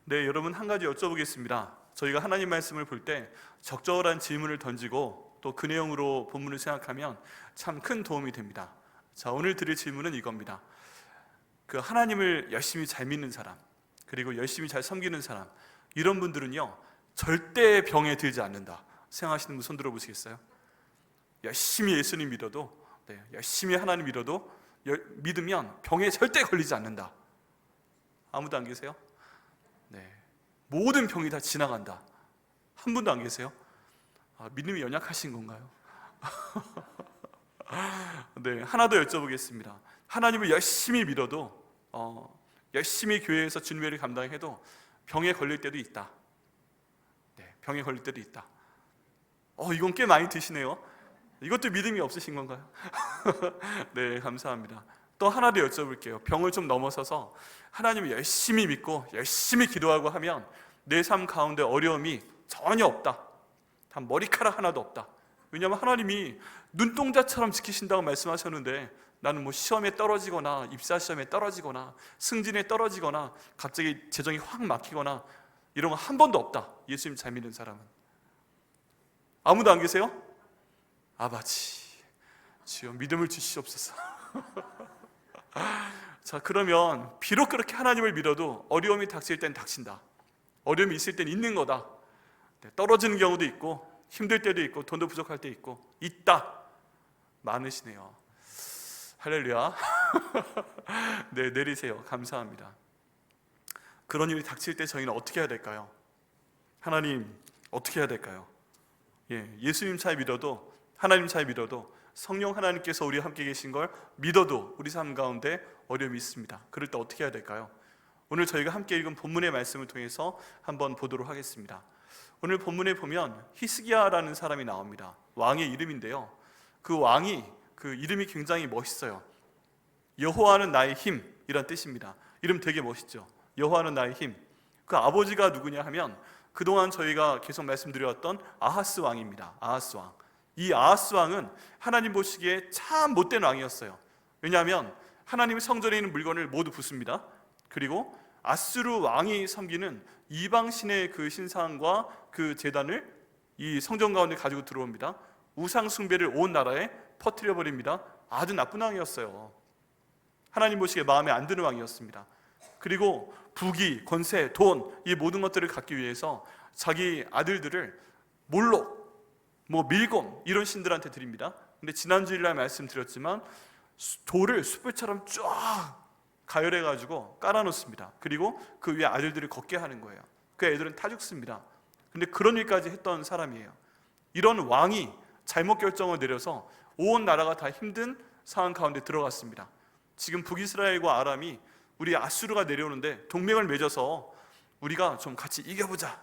네, 여러분 한 가지 여쭤보겠습니다. 저희가 하나님 말씀을 볼 때 적절한 질문을 던지고 또 그 내용으로 본문을 생각하면 참 큰 도움이 됩니다. 자, 오늘 드릴 질문은 이겁니다. 그 하나님을 열심히 잘 믿는 사람, 그리고 열심히 잘 섬기는 사람, 이런 분들은요 절대 병에 들지 않는다 생각하시는 분 손 들어보시겠어요? 열심히 예수님 믿어도, 열심히 하나님 믿으면 병에 절대 걸리지 않는다. 아무도 안 계세요? 네, 모든 병이 다 지나간다. 한 분도 안 계세요? 믿음이 연약하신 건가요? 네, 하나 더 여쭤보겠습니다. 하나님을 열심히 믿어도 열심히 교회에서 주님의 일을 감당해도 병에 걸릴 때도 있다. 네, 병에 걸릴 때도 있다. 이건 꽤 많이 드시네요. 이것도 믿음이 없으신 건가요? 네, 감사합니다. 또 하나 더 여쭤볼게요. 병을 좀 넘어서서 하나님을 열심히 믿고 열심히 기도하고 하면 내 삶 가운데 어려움이 전혀 없다. 단 머리카락 하나도 없다. 왜냐하면 하나님이 눈동자처럼 지키신다고 말씀하셨는데 나는 뭐 시험에 떨어지거나 입사 시험에 떨어지거나 승진에 떨어지거나 갑자기 재정이 확 막히거나 이런 거 한 번도 없다. 예수님 잘 믿는 사람은. 아무도 안 계세요? 아버지 주여 믿음을 주시옵소서. 자, 그러면 비록 그렇게 하나님을 믿어도 어려움이 닥칠 땐 닥친다. 어려움이 있을 땐 있는 거다. 떨어지는 경우도 있고 힘들 때도 있고 돈도 부족할 때 있고 있다. 많으시네요. 할렐루야. 네, 내리세요. 감사합니다. 그런 일이 닥칠 때 저희는 어떻게 해야 될까요? 하나님 어떻게 해야 될까요? 예수님 잘 믿어도, 하나님 잘 믿어도, 성령 하나님께서 우리와 함께 계신 걸 믿어도 우리 삶 가운데 어려움이 있습니다. 그럴 때 어떻게 해야 될까요? 오늘 저희가 함께 읽은 본문의 말씀을 통해서 한번 보도록 하겠습니다. 오늘 본문에 보면 히스기야라는 사람이 나옵니다. 왕의 이름인데요, 그 왕이 그 이름이 굉장히 멋있어요. 여호와는 나의 힘이란 뜻입니다. 이름 되게 멋있죠. 여호와는 나의 힘. 그 아버지가 누구냐 하면 그동안 저희가 계속 말씀드렸던 아하스 왕입니다. 아하스 왕. 이 아하스 왕은 하나님 보시기에 참 못된 왕이었어요. 왜냐하면 하나님 성전에 있는 물건을 모두 부숩니다. 그리고 아수르 왕이 섬기는 이방신의 그 신상과 그 제단을 이 성전 가운데 가지고 들어옵니다. 우상 숭배를 온 나라에 퍼뜨려 버립니다. 아주 나쁜 왕이었어요. 하나님 보시기에 마음에 안 드는 왕이었습니다. 그리고 부귀, 권세, 돈, 이 모든 것들을 갖기 위해서 자기 아들들을 몰록, 밀곰 이런 신들한테 드립니다. 근데 지난주일날 말씀드렸지만 돌을 숯불처럼 쫙 가열해가지고 깔아놓습니다. 그리고 그 위에 아들들을 걷게 하는 거예요. 그 애들은 타 죽습니다. 근데 그런 일까지 했던 사람이에요. 이런 왕이 잘못 결정을 내려서 온 나라가 다 힘든 상황 가운데 들어갔습니다. 지금 북이스라엘과 아람이 우리 아수르가 내려오는데 동맹을 맺어서 우리가 좀 같이 이겨보자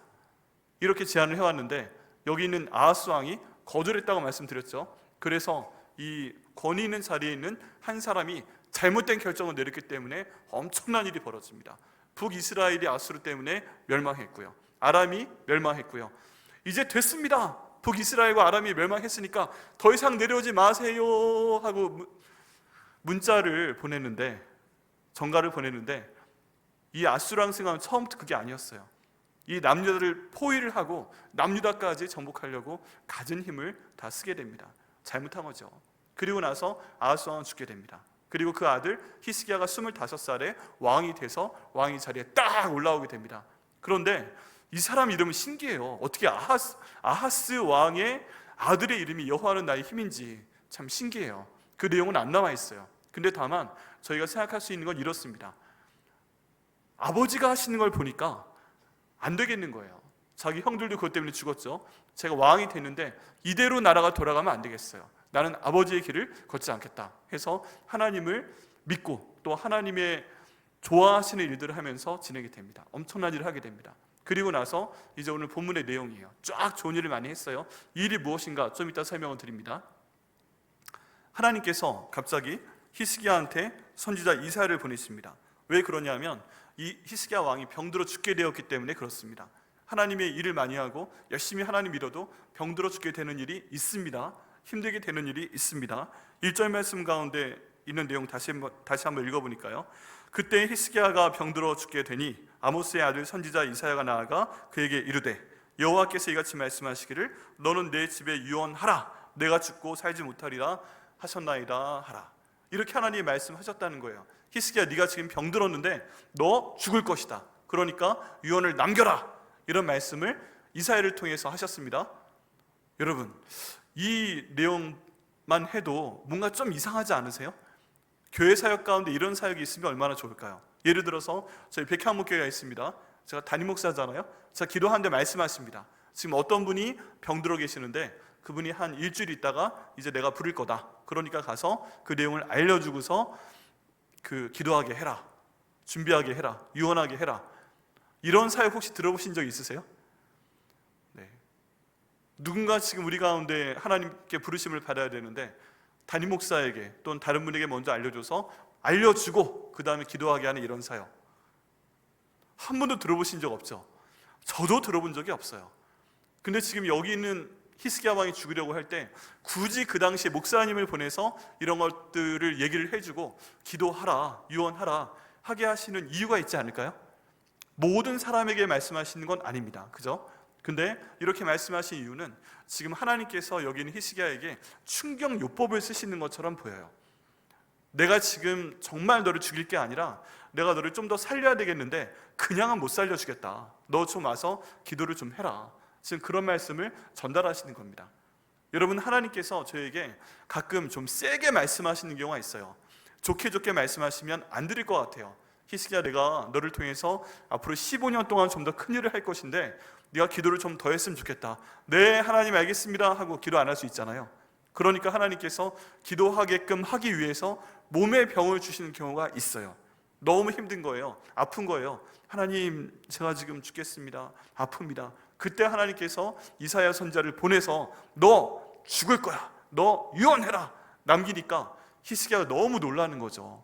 이렇게 제안을 해왔는데 여기 있는 아하스 왕이 거절했다고 말씀드렸죠. 그래서 이 권위 있는 자리에 있는 한 사람이 잘못된 결정을 내렸기 때문에 엄청난 일이 벌어집니다. 북이스라엘이 아수르 때문에 멸망했고요, 아람이 멸망했고요. 이제 됐습니다. 북이스라엘과 아람이 멸망했으니까 더 이상 내려오지 마세요 하고 문자를 보냈는데, 전가를 보냈는데 이 아수르 왕은 처음부터 그게 아니었어요. 이 남유다를 포위를 하고 남유다까지 정복하려고 가진 힘을 다 쓰게 됩니다. 잘못한 거죠. 그리고 나서 아하스 왕은 죽게 됩니다. 그리고 그 아들 히스기야가 25살에 왕이 돼서 왕이 자리에 딱 올라오게 됩니다. 그런데 이 사람 이름은 신기해요. 어떻게 아하스 왕의 아들의 이름이 여호와는 나의 힘인지 참 신기해요. 그 내용은 안 나와 있어요. 근데 다만 저희가 생각할 수 있는 건 이렇습니다. 아버지가 하시는 걸 보니까 안 되겠는 거예요. 자기 형들도 그것 때문에 죽었죠. 제가 왕이 됐는데 이대로 나라가 돌아가면 안 되겠어요. 나는 아버지의 길을 걷지 않겠다 해서 하나님을 믿고 또 하나님의 좋아하시는 일들을 하면서 진행이 됩니다. 엄청난 일을 하게 됩니다. 그리고 나서 이제 오늘 본문의 내용이에요. 쫙 좋은 일을 많이 했어요. 이 일이 무엇인가 좀 이따 설명을 드립니다. 하나님께서 갑자기 히스기야한테 선지자 이사야를 보내십니다. 왜 그러냐면 이 히스기야 왕이 병들어 죽게 되었기 때문에 그렇습니다. 하나님의 일을 많이 하고 열심히 하나님 믿어도 병들어 죽게 되는 일이 있습니다. 힘들게 되는 일이 있습니다. 1절 말씀 가운데 있는 내용 다시 한번 읽어보니까요. 그때 히스기야가 병들어 죽게 되니 아모스의 아들 선지자 이사야가 나아가 그에게 이르되 여호와께서 이같이 말씀하시기를 너는 내 집에 유언하라 내가 죽고 살지 못하리라 하셨나이다 하라. 이렇게 하나님이 말씀하셨다는 거예요. 히스기야, 네가 지금 병들었는데 너 죽을 것이다. 그러니까 유언을 남겨라. 이런 말씀을 이사야를 통해서 하셨습니다. 여러분, 이 내용만 해도 뭔가 좀 이상하지 않으세요? 교회 사역 가운데 이런 사역이 있으면 얼마나 좋을까요? 예를 들어서 저희 백향목교회가 있습니다. 제가 담임 목사잖아요. 제가 기도하는데 말씀하십니다. 지금 어떤 분이 병들어 계시는데 그분이 한 일주일 있다가 이제 내가 부를 거다. 그러니까 가서 그 내용을 알려주고서 기도하게 해라, 준비하게 해라, 유언하게 해라. 이런 사역 혹시 들어보신 적 있으세요? 네. 누군가 지금 우리 가운데 하나님께 부르심을 받아야 되는데 담임 목사에게 또는 다른 분에게 먼저 알려주고 그 다음에 기도하게 하는 이런 사역, 한 번도 들어보신 적 없죠? 저도 들어본 적이 없어요. 근데 지금 여기 있는 히스기야 왕이 죽으려고 할 때 굳이 그 당시에 목사님을 보내서 이런 것들을 얘기를 해주고 기도하라, 유언하라 하게 하시는 이유가 있지 않을까요? 모든 사람에게 말씀하시는 건 아닙니다. 그죠? 근데 이렇게 말씀하신 이유는 지금 하나님께서 여기 있는 히스기야에게 충격요법을 쓰시는 것처럼 보여요. 내가 지금 정말 너를 죽일 게 아니라 내가 너를 좀 더 살려야 되겠는데 그냥은 못 살려주겠다. 너 좀 와서 기도를 좀 해라. 지금 그런 말씀을 전달하시는 겁니다. 여러분, 하나님께서 저에게 가끔 좀 세게 말씀하시는 경우가 있어요. 좋게 말씀하시면 안 드릴 것 같아요. 히스기야, 내가 너를 통해서 앞으로 15년 동안 좀 더 큰 일을 할 것인데 네가 기도를 좀 더 했으면 좋겠다. 네, 하나님 알겠습니다 하고 기도 안 할 수 있잖아요. 그러니까 하나님께서 기도하게끔 하기 위해서 몸에 병을 주시는 경우가 있어요. 너무 힘든 거예요. 아픈 거예요. 하나님, 제가 지금 죽겠습니다. 아픕니다. 그때 하나님께서 이사야 선지자를 보내서 너 죽을 거야, 너 유언해라 남기니까 히스기야가 너무 놀라는 거죠.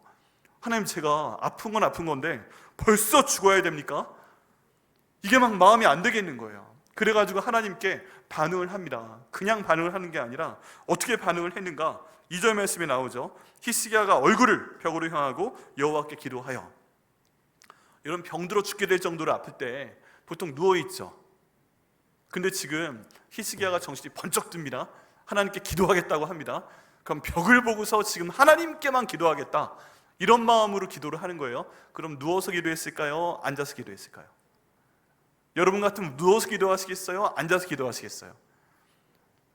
하나님, 제가 아픈 건 아픈 건데 벌써 죽어야 됩니까? 이게 막 마음이 안 되겠는 거예요. 그래가지고 하나님께 반응을 합니다. 그냥 반응을 하는 게 아니라 어떻게 반응을 했는가? 2절 말씀에 나오죠. 히스기야가 얼굴을 벽으로 향하고 여호와께 기도하여. 이런 병들어 죽게 될 정도로 아플 때 보통 누워있죠. 근데 지금 히스기야가 정신이 번쩍 듭니다. 하나님께 기도하겠다고 합니다. 그럼 벽을 보고서 지금 하나님께만 기도하겠다, 이런 마음으로 기도를 하는 거예요. 그럼 누워서 기도했을까요? 앉아서 기도했을까요? 여러분 같으면 누워서 기도하시겠어요? 앉아서 기도하시겠어요?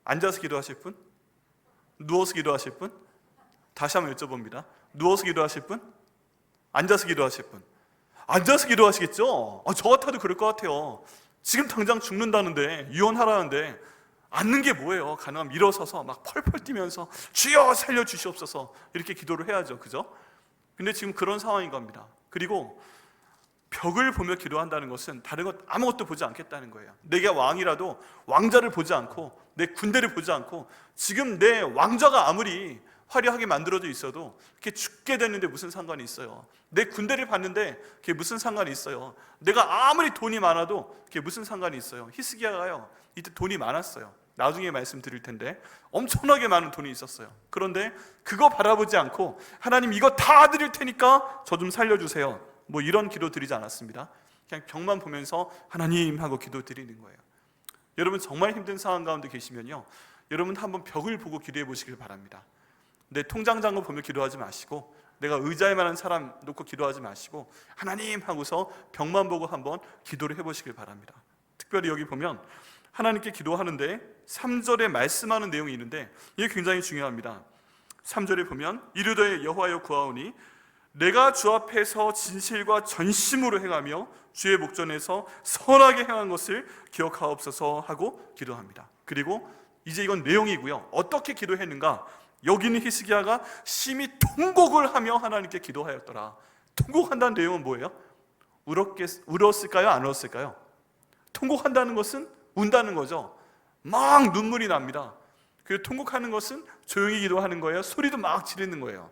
앉아서 기도하실 분? 누워서 기도하실 분? 다시 한번 여쭤봅니다. 누워서 기도하실 분? 앉아서 기도하실 분? 앉아서 기도하시겠죠? 저 같아도 그럴 것 같아요. 지금 당장 죽는다는데, 유언하라는데 앉는 게 뭐예요? 가능하면 일어서서 막 펄펄 뛰면서 주여 살려주시옵소서 이렇게 기도를 해야죠. 그죠? 근데 지금 그런 상황인 겁니다. 그리고 벽을 보며 기도한다는 것은 다른 것 아무것도 보지 않겠다는 거예요. 내가 왕이라도 왕자를 보지 않고 내 군대를 보지 않고 지금 내 왕좌가 아무리 화려하게 만들어져 있어도 그게 죽게 됐는데 무슨 상관이 있어요? 내 군대를 봤는데 그게 무슨 상관이 있어요? 내가 아무리 돈이 많아도 그게 무슨 상관이 있어요? 히스기야가요, 이때 돈이 많았어요. 나중에 말씀드릴 텐데 엄청나게 많은 돈이 있었어요. 그런데 그거 바라보지 않고 하나님, 이거 다 드릴 테니까 저 좀 살려주세요, 뭐 이런 기도 드리지 않았습니다. 그냥 벽만 보면서 하나님 하고 기도 드리는 거예요. 여러분, 정말 힘든 상황 가운데 계시면요, 여러분 한번 벽을 보고 기도해 보시길 바랍니다. 내 통장장을 보며 기도하지 마시고 내가 의지할 만한 사람 놓고 기도하지 마시고 하나님 하고서 벽만 보고 한번 기도를 해보시길 바랍니다. 특별히 여기 보면 하나님께 기도하는데 3절에 말씀하는 내용이 있는데 이게 굉장히 중요합니다. 3절에 보면 이르되 여호와여 구하오니 내가 주 앞에서 진실과 전심으로 행하며 주의 목전에서 선하게 행한 것을 기억하옵소서 하고 기도합니다. 그리고 이제 이건 내용이고요, 어떻게 기도했는가? 여기는 히스기야가 심히 통곡을 하며 하나님께 기도하였더라. 통곡한다는 내용은 뭐예요? 울었을까요? 안 울었을까요? 통곡한다는 것은 운다는 거죠. 막 눈물이 납니다. 그리고 통곡하는 것은 조용히 기도하는 거예요? 소리도 막 지르는 거예요?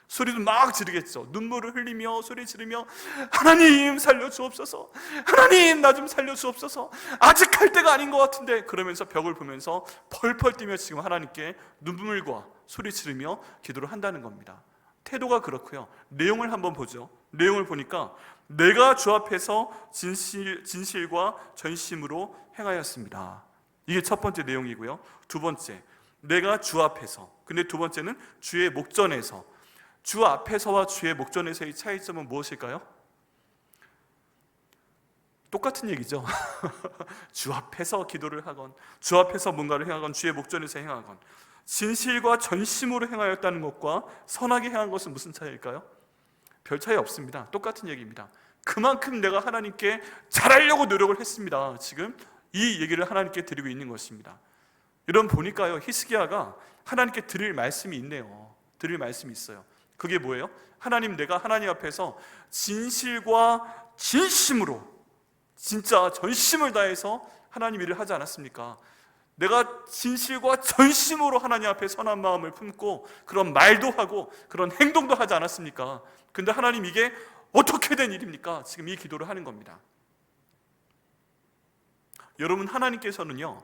소리도 막 지르겠죠. 눈물을 흘리며 소리 지르며 하나님 살려주옵소서, 하나님 나 좀 살려주옵소서, 아직 할 때가 아닌 것 같은데, 그러면서 벽을 보면서 펄펄 뛰며 지금 하나님께 눈물과 소리 지르며 기도를 한다는 겁니다. 태도가 그렇고요. 내용을 한번 보죠. 내용을 보니까 내가 주 앞에서 진실과 전심으로 행하였습니다. 이게 첫 번째 내용이고요. 두 번째, 내가 주 앞에서. 근데 두 번째는 주의 목전에서. 주 앞에서와 주의 목전에서의 차이점은 무엇일까요? 똑같은 얘기죠. 주 앞에서 기도를 하건, 주 앞에서 뭔가를 행하건, 주의 목전에서 행하건, 진실과 전심으로 행하였다는 것과 선하게 행한 것은 무슨 차이일까요? 별 차이 없습니다. 똑같은 얘기입니다. 그만큼 내가 하나님께 잘하려고 노력을 했습니다. 지금 이 얘기를 하나님께 드리고 있는 것입니다. 여러분 보니까요, 히스기야가 하나님께 드릴 말씀이 있네요. 드릴 말씀이 있어요. 그게 뭐예요? 하나님, 내가 하나님 앞에서 진실과 진심으로, 진짜 전심을 다해서 하나님 일을 하지 않았습니까? 내가 진실과 전심으로 하나님 앞에 선한 마음을 품고 그런 말도 하고 그런 행동도 하지 않았습니까? 근데 하나님, 이게 어떻게 된 일입니까? 지금 이 기도를 하는 겁니다. 여러분, 하나님께서는요,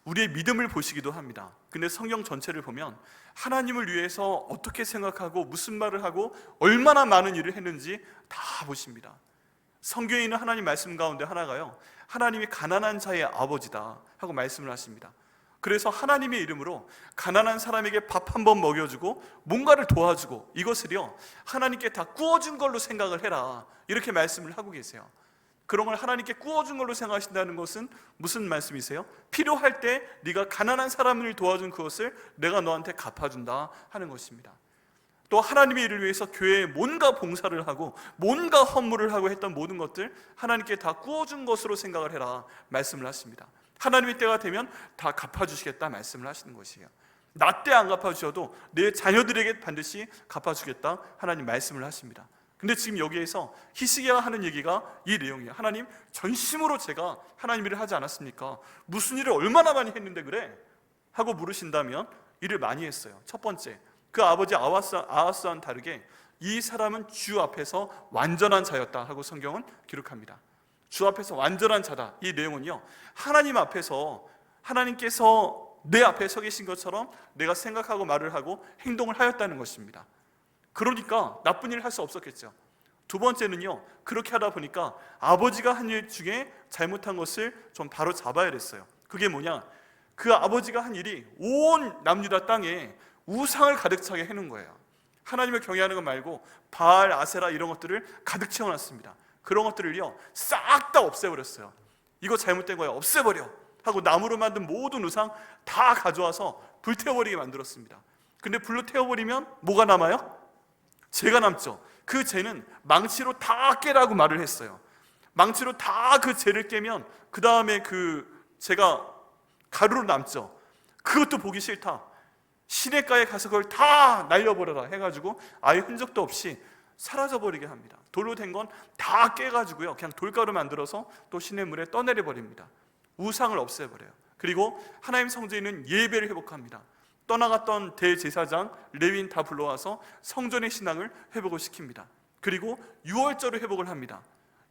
우리의 믿음을 보시기도 합니다. 근데 성경 전체를 보면 하나님을 위해서 어떻게 생각하고 무슨 말을 하고 얼마나 많은 일을 했는지 다 보십니다. 성경에 있는 하나님 말씀 가운데 하나가요, 하나님이 가난한 자의 아버지다 하고 말씀을 하십니다. 그래서 하나님의 이름으로 가난한 사람에게 밥 한 번 먹여주고 뭔가를 도와주고, 이것을요 하나님께 다 구워준 걸로 생각을 해라, 이렇게 말씀을 하고 계세요. 그런 걸 하나님께 구워준 걸로 생각하신다는 것은 무슨 말씀이세요? 필요할 때 네가 가난한 사람을 도와준 그것을 내가 너한테 갚아준다 하는 것입니다. 또 하나님의 일을 위해서 교회에 뭔가 봉사를 하고 뭔가 헌물을 하고 했던 모든 것들 하나님께 다 구워준 것으로 생각을 해라 말씀을 하십니다. 하나님의 때가 되면 다 갚아주시겠다 말씀을 하시는 것이에요. 나 때 안 갚아주셔도 내 자녀들에게 반드시 갚아주겠다 하나님 말씀을 하십니다. 근데 지금 여기에서 히스기야가 하는 얘기가 이 내용이에요. 하나님, 전심으로 제가 하나님 일을 하지 않았습니까? 무슨 일을 얼마나 많이 했는데 그래? 하고 물으신다면 일을 많이 했어요. 첫 번째, 그 아버지 아하스와는 다르게 이 사람은 주 앞에서 완전한 자였다 하고 성경은 기록합니다. 주 앞에서 완전한 자다, 이 내용은요, 하나님 앞에서 하나님께서 내 앞에 서 계신 것처럼 내가 생각하고 말을 하고 행동을 하였다는 것입니다. 그러니까 나쁜 일을 할 수 없었겠죠. 두 번째는요, 그렇게 하다 보니까 아버지가 한 일 중에 잘못한 것을 좀 바로 잡아야 됐어요. 그게 뭐냐, 그 아버지가 한 일이 온 남유다 땅에 우상을 가득 차게 해놓은 거예요. 하나님을 경외하는 것 말고 바알, 아세라 이런 것들을 가득 채워놨습니다. 그런 것들을요 싹 다 없애버렸어요. 이거 잘못된 거야, 없애버려 하고 나무로 만든 모든 우상 다 가져와서 불태워버리게 만들었습니다. 근데 불로 태워버리면 뭐가 남아요? 죄가 남죠. 그 죄는 망치로 다 깨라고 말을 했어요. 망치로 다 그 죄를 깨면 그 다음에 그 죄가 가루로 남죠. 그것도 보기 싫다, 시냇가에 가서 그걸 다 날려버려라 해가지고 아예 흔적도 없이 사라져버리게 합니다. 돌로 된 건 다 깨가지고요 그냥 돌가루 만들어서 또 시냇물에 떠내려 버립니다. 우상을 없애버려요. 그리고 하나님 성전에 있는 예배를 회복합니다. 떠나갔던 대제사장 레위인 다 불러와서 성전의 신앙을 회복을 시킵니다. 그리고 유월절을 회복을 합니다.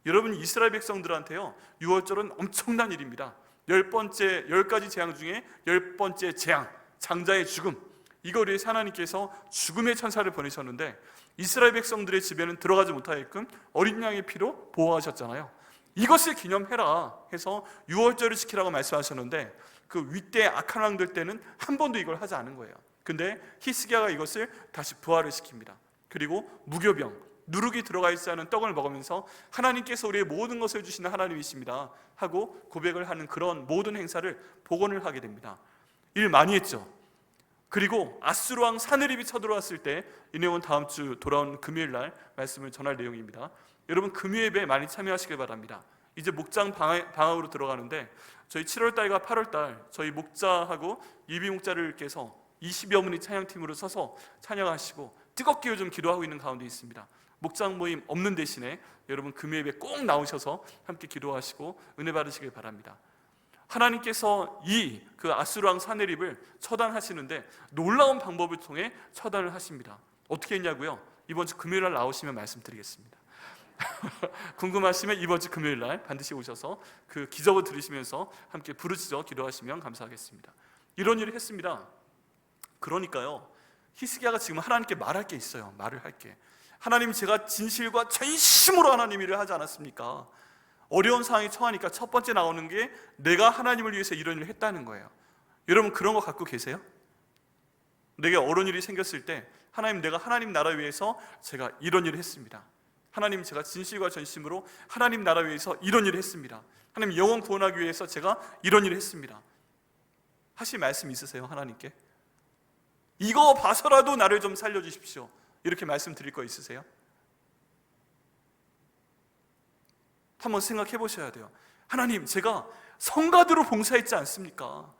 여러분, 이스라엘 백성들한테요 유월절은 엄청난 일입니다. 10가지 재앙 중에 10번째 재앙, 장자의 죽음, 이걸 위해서 하나님께서 죽음의 천사를 보내셨는데 이스라엘 백성들의 집에는 들어가지 못하게끔 어린 양의 피로 보호하셨잖아요. 이것을 기념해라 해서 유월절을 지키라고 말씀하셨는데 그 윗대 악한 왕들 때는 한 번도 이걸 하지 않은 거예요. 근데 히스기야가 이것을 다시 부활을 시킵니다. 그리고 무교병, 누룩이 들어가 있지 않은 떡을 먹으면서 하나님께서 우리의 모든 것을 주시는 하나님이십니다 하고 고백을 하는 그런 모든 행사를 복원을 하게 됩니다. 일 많이 했죠. 그리고 아수르 왕 사느립이 쳐들어왔을 때, 이 내용은 다음 주 돌아온 금요일 날 말씀을 전할 내용입니다. 여러분, 금요예배 많이 참여하시길 바랍니다. 이제 목장 방학으로 들어가는데 저희 7월달과 8월달 저희 목자하고 예비 목자들께서 20여 분이 찬양팀으로 서서 찬양하시고 뜨겁게 요즘 기도하고 있는 가운데 있습니다. 목장 모임 없는 대신에 여러분 금요예배 꼭 나오셔서 함께 기도하시고 은혜 받으시길 바랍니다. 하나님께서 그 아수르 왕 사네립을 처단하시는데 놀라운 방법을 통해 처단을 하십니다. 어떻게 했냐고요? 이번 주 금요일 날 나오시면 말씀드리겠습니다. 궁금하시면 이번 주 금요일 날 반드시 오셔서 그 기적을 들으시면서 함께 부르짖어 기도하시면 감사하겠습니다. 이런 일을 했습니다. 그러니까요, 히스기야가 지금 하나님께 말할 게 있어요. 말을 할 게. 하나님, 제가 진실과 전심으로 하나님 일을 하지 않았습니까? 어려운 상황에 처하니까 첫 번째 나오는 게 내가 하나님을 위해서 이런 일을 했다는 거예요. 여러분, 그런 거 갖고 계세요? 내게 어려운 일이 생겼을 때 하나님, 내가 하나님 나라 위해서 제가 이런 일을 했습니다. 하나님, 제가 진실과 전심으로 하나님 나라 위해서 이런 일을 했습니다. 하나님, 영혼 구원하기 위해서 제가 이런 일을 했습니다. 하실 말씀 있으세요? 하나님께 이거 봐서라도 나를 좀 살려주십시오, 이렇게 말씀드릴 거 있으세요? 한번 생각해 보셔야 돼요. 하나님, 제가 성가대로 봉사했지 않습니까?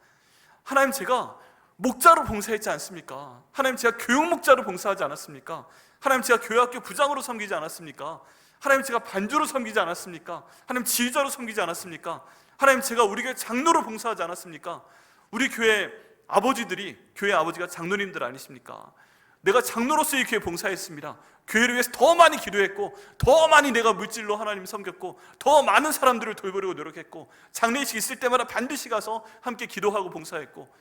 하나님, 제가 목자로 봉사했지 않습니까? 하나님, 제가 교육목자로 봉사하지 않았습니까? 하나님, 제가 교회학교 부장으로 섬기지 않았습니까? 하나님, 제가 반주로 섬기지 않았습니까? 하나님, 지휘자로 섬기지 않았습니까? 하나님, 제가 우리 교회 장로로 봉사하지 않았습니까? 우리 교회 아버지들이, 교회 아버지가 장로님들 아니십니까? 내가 장로로서 이 교회 봉사했습니다. 교회를 위해서 더 많이 기도했고, 더 많이 내가 물질로 하나님 섬겼고, 더 많은 사람들을 돌보려고 노력했고, 장례식 있을 때마다 반드시 가서 함께 기도하고 봉사했고,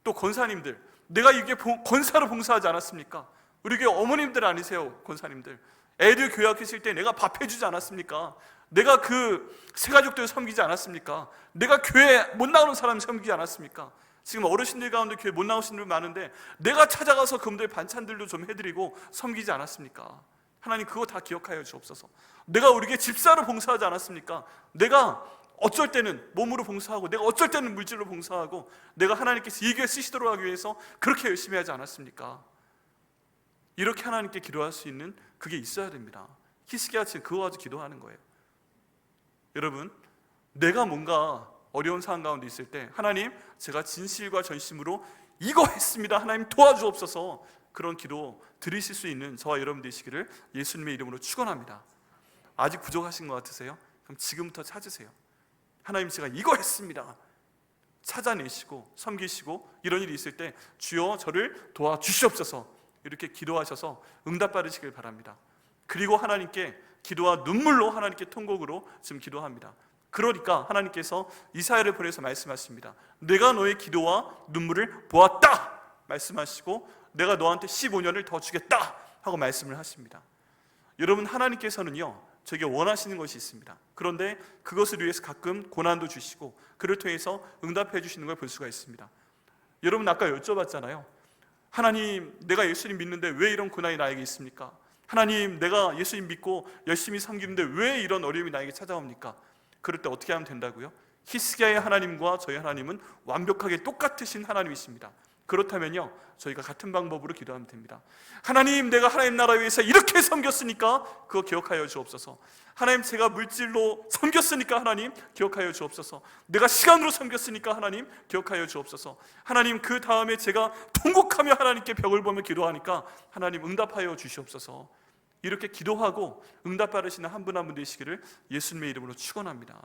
또 권사님들, 내가 이게 권사로 봉사하지 않았습니까? 우리 교회 어머님들 아니세요? 권사님들, 애들 교육 했을 때 내가 밥 해주지 않았습니까? 내가 그 새가족들 섬기지 않았습니까? 내가 교회 못 나오는 사람 섬기지 않았습니까? 지금 어르신들 가운데 교회 못 나오신 분 많은데 내가 찾아가서 그분들 반찬들도 좀 해드리고 섬기지 않았습니까? 하나님, 그거 다 기억하여 주옵소서. 내가 우리 교회 집사로 봉사하지 않았습니까? 내가 어쩔 때는 몸으로 봉사하고, 내가 어쩔 때는 물질로 봉사하고, 내가 하나님께서 이 교회 쓰시도록 하기 위해서 그렇게 열심히 하지 않았습니까? 이렇게 하나님께 기도할 수 있는 그게 있어야 됩니다. 히스기야 지금 그거 가지고 기도하는 거예요. 여러분, 내가 뭔가 어려운 상황 가운데 있을 때 하나님, 제가 진실과 전심으로 이거 했습니다, 하나님 도와주옵소서, 그런 기도 드리실 수 있는 저와 여러분 되시기를 예수님의 이름으로 축원합니다. 아직 부족하신 것 같으세요? 그럼 지금부터 찾으세요. 하나님, 제가 이거 했습니다, 찾아내시고 섬기시고, 이런 일이 있을 때 주여 저를 도와주시옵소서, 이렇게 기도하셔서 응답받으시길 바랍니다. 그리고 하나님께 기도와 눈물로, 하나님께 통곡으로 지금 기도합니다. 그러니까 하나님께서 이사야를 보내서 말씀하십니다. 내가 너의 기도와 눈물을 보았다 말씀하시고, 내가 너한테 15년을 더 주겠다 하고 말씀을 하십니다. 여러분, 하나님께서는요, 저에게 원하시는 것이 있습니다. 그런데 그것을 위해서 가끔 고난도 주시고, 그를 통해서 응답해 주시는 걸 볼 수가 있습니다. 여러분, 아까 여쭤봤잖아요. 하나님, 내가 예수님 믿는데 왜 이런 고난이 나에게 있습니까? 하나님, 내가 예수님 믿고 열심히 섬기는데 왜 이런 어려움이 나에게 찾아옵니까? 그럴 때 어떻게 하면 된다고요? 히스기야의 하나님과 저희 하나님은 완벽하게 똑같으신 하나님이십니다. 그렇다면요, 저희가 같은 방법으로 기도하면 됩니다. 하나님, 내가 하나님 나라 위해서 이렇게 섬겼으니까 그거 기억하여 주옵소서. 하나님, 제가 물질로 섬겼으니까 하나님 기억하여 주옵소서. 내가 시간으로 섬겼으니까 하나님 기억하여 주옵소서. 하나님, 그 다음에 제가 통곡하며 하나님께 벽을 보며 기도하니까 하나님 응답하여 주시옵소서. 이렇게 기도하고 응답받으시는 한 분 한 분 되시기를 예수님의 이름으로 축원합니다.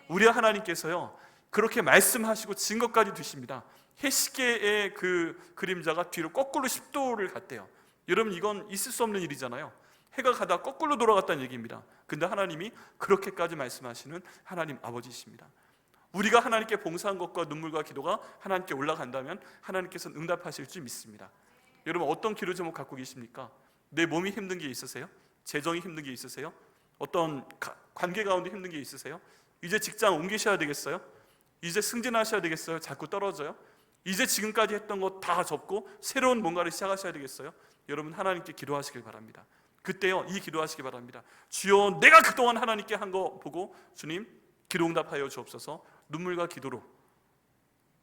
우리 하나님께서요, 그렇게 말씀하시고 증거까지 두십니다. 히스기야의 그 그림자가 뒤로 거꾸로 10도를 갔대요. 여러분, 이건 있을 수 없는 일이잖아요. 해가 가다 거꾸로 돌아갔다는 얘기입니다. 근데 하나님이 그렇게까지 말씀하시는 하나님 아버지십니다. 우리가 하나님께 봉사한 것과 눈물과 기도가 하나님께 올라간다면 하나님께서는 응답하실 줄 믿습니다. 여러분, 어떤 기도 제목 갖고 계십니까? 내 몸이 힘든 게 있으세요? 재정이 힘든 게 있으세요? 어떤 관계 가운데 힘든 게 있으세요? 이제 직장 옮기셔야 되겠어요? 이제 승진하셔야 되겠어요? 자꾸 떨어져요? 이제 지금까지 했던 거 다 접고 새로운 뭔가를 시작하셔야 되겠어요? 여러분, 하나님께 기도하시길 바랍니다. 그때요, 이 기도하시기 바랍니다. 주여, 내가 그동안 하나님께 한 거 보고 주님 기도 응답하여 주옵소서. 눈물과 기도로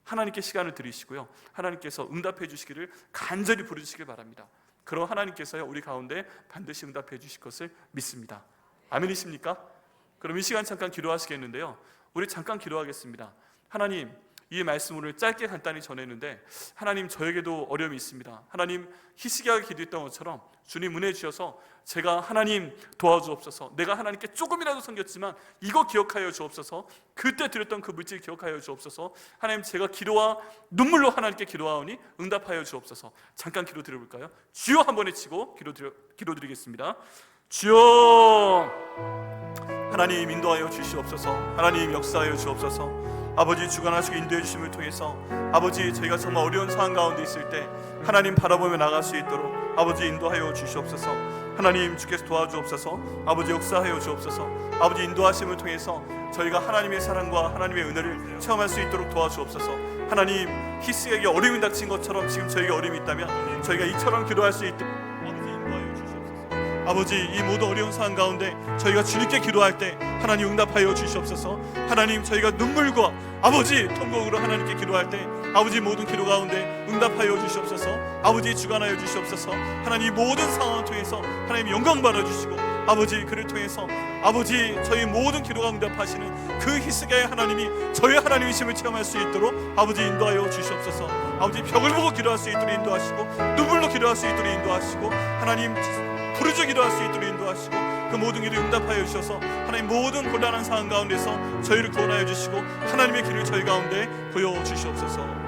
하나님께 시간을 드리시고요, 하나님께서 응답해 주시기를 간절히 부르시길 바랍니다. 그럼 하나님께서요, 우리 가운데 반드시 응답해 주실 것을 믿습니다. 아멘이십니까? 그럼 이 시간 잠깐 기도하시겠는데요, 우리 잠깐 기도하겠습니다. 하나님, 이 말씀을 짧게 간단히 전했는데 하나님, 저에게도 어려움이 있습니다. 하나님, 히스기야가 기도했던 것처럼 주님 은혜 주셔서 제가 하나님 도와주옵소서. 내가 하나님께 조금이라도 섬겼지만 이거 기억하여 주옵소서. 그때 드렸던 그 물질 기억하여 주옵소서. 하나님, 제가 기도와 눈물로 하나님께 기도하오니 응답하여 주옵소서. 잠깐 기도 드려볼까요? 주여 한번 외치고 기도드리겠습니다. 주여, 하나님 인도하여 주시옵소서. 하나님 역사하여 주옵소서. 아버지, 주관하시고 인도해 주심을 통해서 아버지, 저희가 정말 어려운 상황 가운데 있을 때 하나님 바라보며 나갈 수 있도록 아버지 인도하여 주시옵소서. 하나님 주께서 도와주옵소서. 아버지 역사하여 주옵소서. 아버지 인도하심을 통해서 저희가 하나님의 사랑과 하나님의 은혜를 체험할 수 있도록 도와주옵소서. 하나님, 히스기야에게 어려움이 닥친 것처럼 지금 저희가 어려움이 있다면 저희가 이처럼 기도할 수 있도록 아버지 인도하여 주시옵소서. 아버지, 이 모든 어려운 상황 가운데 저희가 주님께 기도할 때 하나님 응답하여 주시옵소서. 하나님, 저희가 눈물과 아버지 통곡으로 하나님께 기도할 때 아버지 모든 기도 가운데 응답하여 주시옵소서. 아버지 주관하여 주시옵소서. 하나님 모든 상황을 통해서 하나님 영광 받아 주시고 아버지 그를 통해서 아버지 저희 모든 기도가 응답하시는 그 히스기야의 하나님이 저희 하나님이심을 체험할 수 있도록 아버지 인도하여 주시옵소서. 아버지 벽을 보고 기도할 수 있도록 인도하시고 눈물로 기도할 수 있도록 인도하시고 하나님 부르짖어 기도할 수 있도록 인도하시고 그 모든 일을 응답하여 주셔서 하나님 모든 곤란한 상황 가운데서 저희를 구원하여 주시고 하나님의 길을 저희 가운데 보여주시옵소서.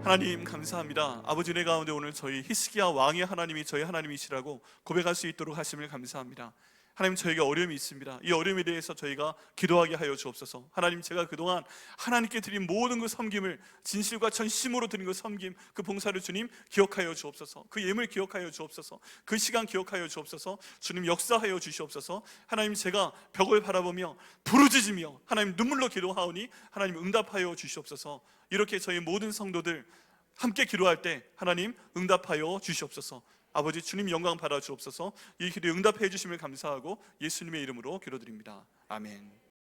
하나님 감사합니다. 아버지 은혜 가운데 오늘 저희 히스기야 왕의 하나님이 저희 하나님이시라고 고백할 수 있도록 하심을 감사합니다. 하나님, 저희가 어려움이 있습니다. 이 어려움에 대해서 저희가 기도하게 하여 주옵소서. 하나님, 제가 그동안 하나님께 드린 모든 그 섬김을 진실과 전심으로 드린 그 섬김, 그 봉사를 주님 기억하여 주옵소서. 그 예물 기억하여 주옵소서. 그 시간 기억하여 주옵소서. 주님 역사하여 주시옵소서. 하나님, 제가 벽을 바라보며 부르짖으며 하나님 눈물로 기도하오니 하나님 응답하여 주시옵소서. 이렇게 저희 모든 성도들 함께 기도할 때 하나님 응답하여 주시옵소서. 아버지 주님 영광 받아 주옵소서. 이 기도에 응답해 주심을 감사하고 예수님의 이름으로 기도드립니다. 아멘.